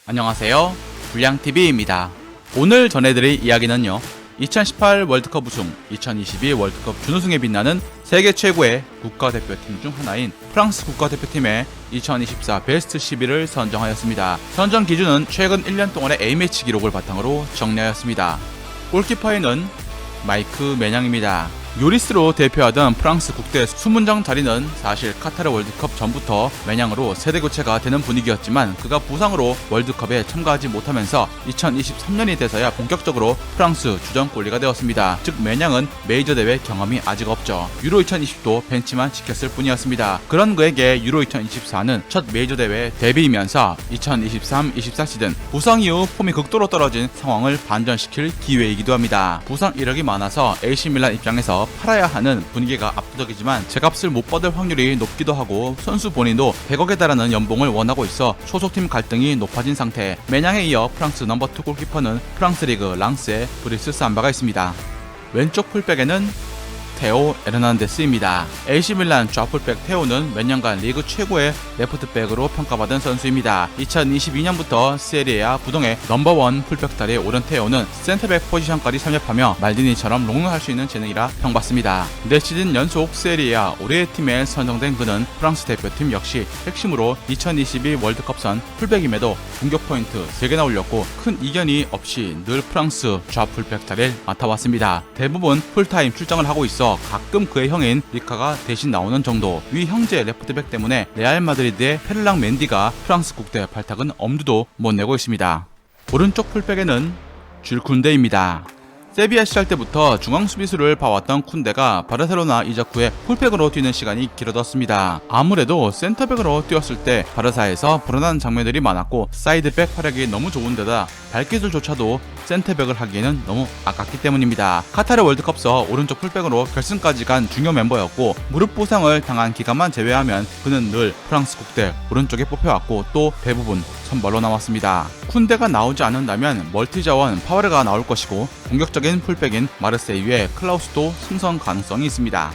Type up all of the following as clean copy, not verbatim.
안녕하세요. 불량TV입니다. 오늘 전해드릴 이야기는요, 2018 월드컵 우승, 2022 월드컵 준우승에 빛나는 세계 최고의 국가대표팀 중 하나인 프랑스 국가대표팀의 2024 베스트 11을 선정하였습니다. 선정 기준은 최근 1년 동안의 A매치 기록을 바탕으로 정리하였습니다. 골키퍼에는 마이크 메냥입니다. 요리스로 대표하던 프랑스 국대 수문장 자리는 사실 카타르 월드컵 전부터 메냥으로 세대 교체가 되는 분위기였지만 그가 부상으로 월드컵에 참가하지 못하면서 2023년이 돼서야 본격적으로 프랑스 주전 골리가 되었습니다. 즉 메냥은 메이저 대회 경험이 아직 없죠. 유로 2020도 벤치만 지켰을 뿐이었습니다. 그런 그에게 유로 2024는 첫 메이저 대회 데뷔이면서 2023-24 시즌 부상 이후 폼이 극도로 떨어진 상황을 반전시킬 기회이기도 합니다. 부상 이력이 많아서 AC 밀란 입장에서 팔아야 하는 분위기가 압도적이지만 제값을 못 받을 확률이 높기도 하고 선수 본인도 100억에 달하는 연봉을 원하고 있어 소속팀 갈등이 높아진 상태. 메냥에 이어 프랑스 넘버2 골키퍼는 프랑스 리그 랑스의 브리스 삼바가 있습니다. 왼쪽 풀백에는 테오 에르난데스입니다. AC 밀란 좌풀백 테오는 몇 년간 리그 최고의 레프트백으로 평가받은 선수입니다. 2022년부터 세리에A 부동의 넘버1 풀백 자리에 오른 테오는 센터백 포지션까지 섭렵하며 말디니처럼 롱런할 수 있는 재능이라 평받습니다. 4시즌 연속 세리에A 올해의 팀에 선정된 그는 프랑스 대표팀 역시 핵심으로 2022 월드컵선 풀백임에도 공격 포인트 3개나 올렸고 큰 이견이 없이 늘 프랑스 좌풀백 자리를 맡아왔습니다. 대부분 풀타임 출장을 하고 있어 가끔 그의 형인 리카가 대신 나오는 정도. 위 형제 레프트백 때문에 레알 마드리드의 페를랑 맨디가 프랑스 국대 발탁은 엄두도 못 내고 있습니다. 오른쪽 풀백에는 줄 쿤데입니다. 세비야 시절 때부터 중앙 수비수를 봐왔던 쿤데가 바르셀로나 이적 후에 풀백으로 뛰는 시간이 길어졌습니다. 아무래도 센터백으로 뛰었을 때 바르사에서 불안한 장면들이 많았고 사이드백 활약이 너무 좋은 데다 발기술조차도 센터백을 하기에는 너무 아깝기 때문입니다. 카타르 월드컵서 오른쪽 풀백으로 결승까지 간 중요 멤버였고 무릎 부상을 당한 기간만 제외하면 그는 늘 프랑스 국대 오른쪽에 뽑혀왔고 또 대부분 선발로 나왔습니다. 쿤데가 나오지 않는다면 멀티자원 파와르가 나올 것이고 공격적인 풀백인 마르세유의 클라우스도 승선 가능성이 있습니다.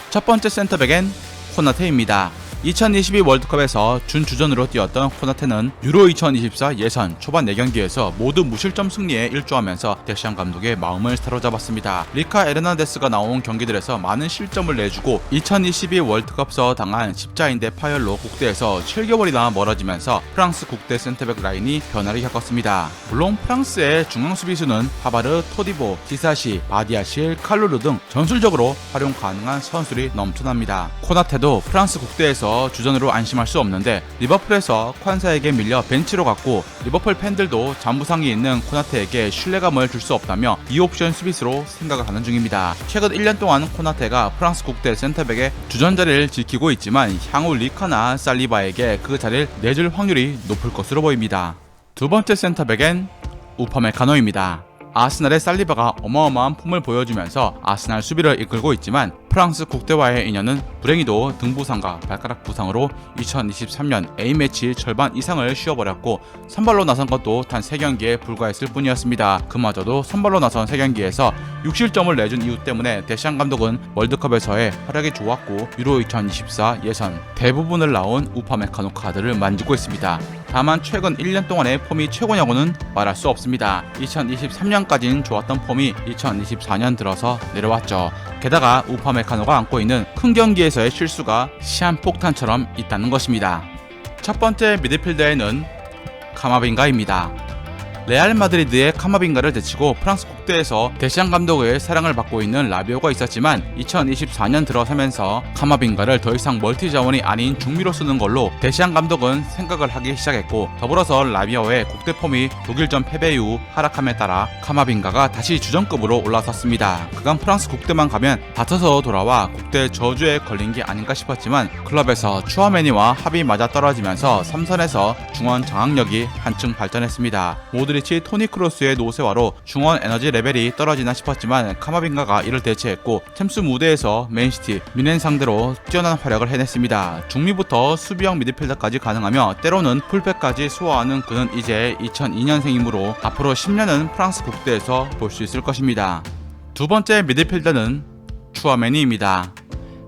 첫 번째 센터백엔 코나테입니다. 2022 월드컵에서 준주전으로 뛰었던 코나테는 유로 2024 예선 초반 4경기에서 모두 무실점 승리에 일조하면서 데시안 감독의 마음을 사로잡았습니다. 리카 에르난데스가 나온 경기들에서 많은 실점을 내주고 2022 월드컵서 당한 십자인대 파열로 국대에서 7개월이나 멀어지면서 프랑스 국대 센터백 라인이 변화를 겪었습니다. 물론 프랑스의 중앙 수비수는 파바르, 토디보, 디사시, 바디아실, 칼루르 등 전술적으로 활용 가능한 선수들이 넘쳐납니다. 코나테도 프랑스 국대에서 주전으로 안심할 수 없는데 리버풀에서 콴사에게 밀려 벤치로 갔고 리버풀 팬들도 잔부상이 있는 코나테에게 신뢰감을 줄 수 없다며 2옵션 수비수로 생각을 하는 중입니다. 최근 1년 동안 코나테가 프랑스 국대 센터백의 주전 자리를 지키고 있지만 향후 리카나 살리바에게 그 자리를 내줄 확률이 높을 것으로 보입니다. 두 번째 센터백엔 우파메카노입니다. 아스날의 살리바가 어마어마한 폼을 보여주면서 아스날 수비를 이끌고 있지만 프랑스 국대와의 인연은 불행히도 등 부상과 발가락 부상으로 2023년 A매치 절반 이상을 쉬어버렸고 선발로 나선 것도 단 3경기에 불과했을 뿐이었습니다. 그마저도 선발로 나선 3경기에서 6실점을 내준 이유 때문에 데시안 감독은 월드컵에서의 활약이 좋았고 유로 2024 예선 대부분을 나온 우파메카노 카드를 만지고 있습니다. 다만 최근 1년 동안의 폼이 최고냐고는 말할 수 없습니다. 2023년까지는 좋았던 폼이 2024년 들어서 내려왔죠. 게다가 우파메카노가 안고 있는 큰 경기에서의 실수가 시한폭탄처럼 있다는 것입니다. 첫 번째 미드필더에는 카마빙가입니다. 레알 마드리드의 카마빙가를 제치고 프랑스 국대에서 데시안 감독의 사랑을 받고 있는 라비오가 있었지만 2024년 들어서면서 카마빙가를 더 이상 멀티 자원이 아닌 중미로 쓰는 걸로 데시안 감독은 생각을 하기 시작했고 더불어서 라비오의 국대 폼이 독일전 패배 이후 하락함에 따라 카마빙가가 다시 주전급으로 올라섰습니다. 그간 프랑스 국대만 가면 다쳐서 돌아와 국대 저주에 걸린 게 아닌가 싶었지만 클럽에서 추아메니와 합이 맞아 떨어지면서 3선에서 중원 장악력이 한층 발전했습니다. 모드리치, 토니 크로스의 노세화로 중원 에너지 레벨이 떨어지나 싶었지만 카마빙가가 이를 대체했고 챔스 무대에서 맨시티, 뮌헨 상대로 뛰어난 활약을 해냈습니다. 중미부터 수비형 미드필더까지 가능하며 때로는 풀백까지 소화하는 그는 이제 2002년생이므로 앞으로 10년은 프랑스 국대에서 볼 수 있을 것입니다. 두 번째 미드필더는 추아메니입니다.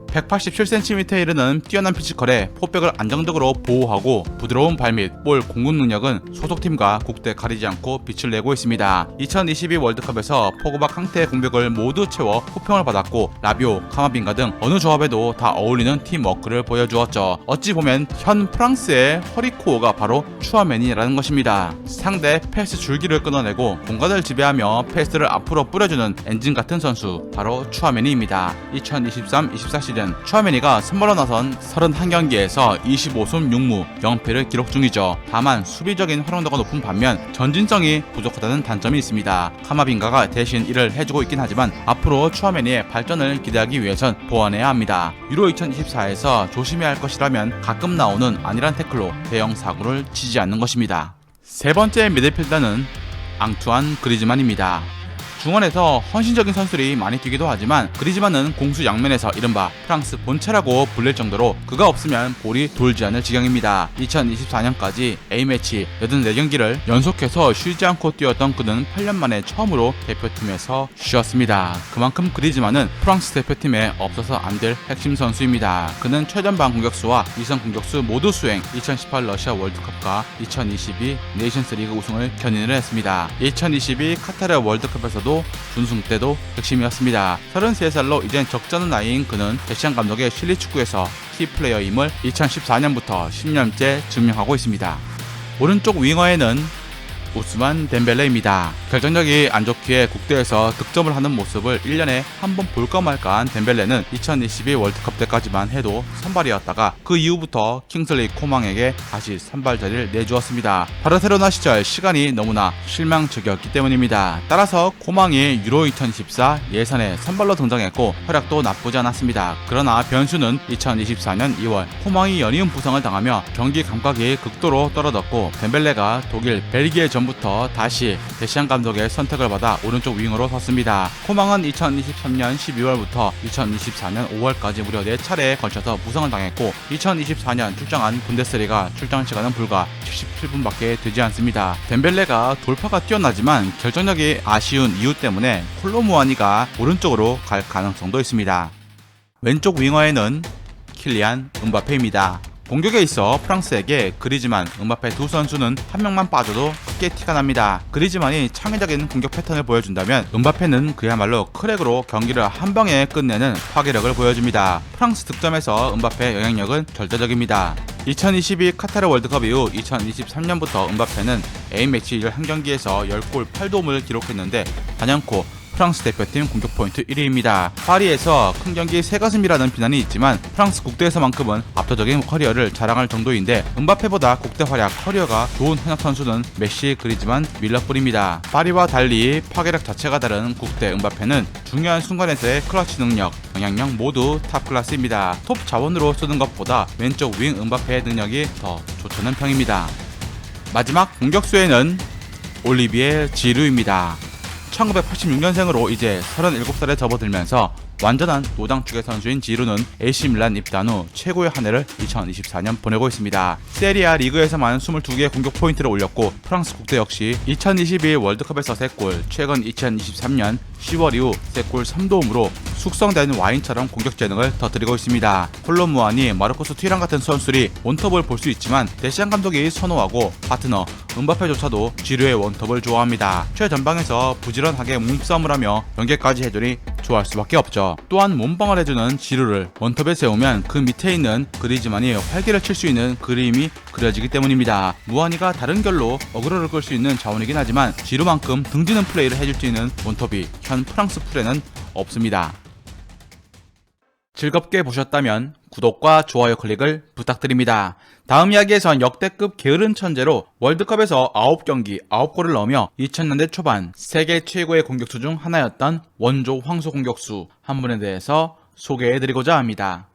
187cm에 이르는 뛰어난 피지컬에 포백을 안정적으로 보호하고 부드러운 발 및 볼 공급 능력은 소속팀과 국대 가리지 않고 빛을 내고 있습니다. 2022 월드컵에서 포그바 캉테의 공백을 모두 채워 호평을 받았고 라비오, 카마빈가 등 어느 조합에도 다 어울리는 팀워크를 보여주었죠. 어찌 보면 현 프랑스의 허리코어가 바로 추아메니라는 것입니다. 상대 패스 줄기를 끊어내고 공간을 지배하며 패스를 앞으로 뿌려주는 엔진 같은 선수 바로 추아메니입니다. 2023-24 시즌 추아메니가 선발로 나선 31경기에서 25승 6무 0패를 기록 중이죠. 다만 수비적인 활용도가 높은 반면 전진성이 부족하다는 단점이 있습니다. 카마빈가가 대신 이를 해주고 있긴 하지만 앞으로 추아메니의 발전을 기대하기 위해선 보완해야 합니다. 유로 2024에서 조심해야 할 것이라면 가끔 나오는 안일한 태클로 대형 사고를 치지 않는 것입니다. 세 번째 미드필더는 앙투안 그리즈만입니다. 중원에서 헌신적인 선수들이 많이 뛰기도 하지만 그리즈만은 공수 양면에서 이른바 프랑스 본체라고 불릴 정도로 그가 없으면 볼이 돌지 않을 지경입니다. 2024년까지 A매치 84경기를 연속해서 쉬지 않고 뛰었던 그는 8년 만에 처음으로 대표팀에서 쉬었습니다. 그만큼 그리즈만은 프랑스 대표팀에 없어서 안 될 핵심 선수입니다. 그는 최전방 공격수와 이선 공격수 모두 수행 2018 러시아 월드컵과 2022 네이션스 리그 우승을 견인을 했습니다. 2022 카타르 월드컵에서도 준우승 때도 핵심이었습니다. 33살로 이젠 적잖은 나이인 그는 데시안 감독의 실리 축구에서 키플레이어임을 2014년부터 10년째 증명하고 있습니다. 오른쪽 윙어에는 오스만 덴벨레입니다. 결정력이 안 좋기에 국대에서 득점을 하는 모습을 1년에 한 번 볼까 말까한 덴벨레는 2022 월드컵 때까지만 해도 선발이었다가 그 이후부터 킹슬리 코망에게 다시 선발 자리를 내주었습니다. 바르셀로나 시절 시간이 너무나 실망적이었기 때문입니다. 따라서 코망이 유로 2024 예선에 선발로 등장했고 활약도 나쁘지 않았습니다. 그러나 변수는 2024년 2월 코망이 연이은 부상을 당하며 경기 감각이 극도로 떨어졌고 덴벨레가 독일, 벨기에 전부터 다시 데시안 감독의 선택을 받아 오른쪽 윙으로 섰습니다. 코망은 2023년 12월부터 2024년 5월까지 무려 4차례에 걸쳐서 부상을 당했고 2024년 출장한 분데스리가 출장 시간은 불과 77분밖에 되지 않습니다. 덴벨레가 돌파가 뛰어나지만 결정력이 아쉬운 이유 때문에 콜로무아니가 오른쪽으로 갈 가능성도 있습니다. 왼쪽 윙어에는 킬리안 음바페입니다. 공격에 있어 프랑스에게 그리즈만, 음바페 두 선수는 한 명만 빠져도 크게 티가 납니다. 그리즈만이 창의적인 공격 패턴을 보여준다면 음바페는 그야말로 크랙으로 경기를 한 방에 끝내는 파괴력을 보여줍니다. 프랑스 득점에서 음바페의 영향력은 절대적입니다. 2022 카타르 월드컵 이후 2023년부터 음바페는 A매치 11경기에서 10골 8도움을 기록했는데 단연코 프랑스 대표팀 공격 포인트 1위입니다. 파리에서 큰 경기 새가슴이라는 비난이 있지만 프랑스 국대에서만큼은 압도적인 커리어를 자랑할 정도인데 음바페보다 국대 활약 커리어가 좋은 현역 선수는 메시, 그리즈만, 밀러뿐입니다. 파리와 달리 파괴력 자체가 다른 국대 음바페는 중요한 순간에서의 클러치 능력, 영향력 모두 탑 클래스입니다. 톱 자원으로 쓰는 것보다 왼쪽 윙 음바페의 능력이 더 좋다는 평입니다. 마지막 공격수에는 올리비에 지루입니다. 1986년생으로 이제 37살에 접어들면서 완전한 노장축의 선수인 지루는 AC 밀란 입단 후 최고의 한 해를 2024년 보내고 있습니다. 세리아 리그에서만 22개의 공격 포인트를 올렸고 프랑스 국대 역시 2022 월드컵에서 3골, 최근 2023년 10월 이후 3골 3도움으로 숙성된 와인처럼 공격 재능을 터뜨리고 있습니다. 콜로무아니, 마르코스 튀란 같은 선수들이 원톱을 볼 수 있지만 데시안 감독이 선호하고 파트너 음바페조차도 지루의 원톱을 좋아합니다. 최전방에서 부지런하게 몸싸움을 하며 연계까지 해주니 좋아할 수밖에 없죠. 또한 몸빵을 해주는 지루를 원톱에 세우면 그 밑에 있는 그리즈만이 활기를 칠 수 있는 그림이 그려지기 때문입니다. 무한이가 다른 결로 어그로를 끌 수 있는 자원이긴 하지만 지루만큼 등지는 플레이를 해줄 수 있는 원톱이 현 프랑스 풀에는 없습니다. 즐겁게 보셨다면 구독과 좋아요 클릭을 부탁드립니다. 다음 이야기에선 역대급 게으른 천재로 월드컵에서 9경기 9골을 넣으며 2000년대 초반 세계 최고의 공격수 중 하나였던 원조 황소 공격수 한 분에 대해서 소개해드리고자 합니다.